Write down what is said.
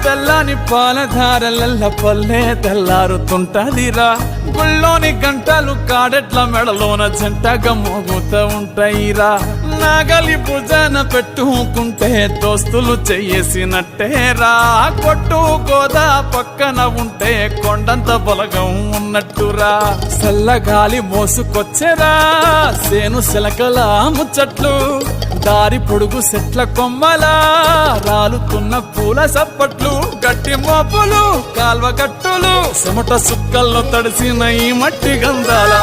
తెల్లని పాలధారలల్ల పల్లె తెల్లారుతుంటదిరా గుళ్ళోని గంటలు కాడెట్ల మెడలోన జంటగా మోగుతూ ఉంటాయిరా నాగలి భుజాన పెట్టుకుంటే దోస్తులు చెయ్యేసినట్టేరా కొట్టు గోదా పక్కన ఉంటే కొండంత బలగం ఉన్నట్టురా చల్లగాలి మోసుకొచ్చెరా సేను శిలకల ముచ్చట్లు దారి పొడుగు చెట్ల కొమ్మలా రాలుతున్న పూల సప్పట్లు గట్టి మోపులు కాల్వ గట్టులు చెమట సుక్కల్లో తడిసిన ఈ మట్టి గంధాల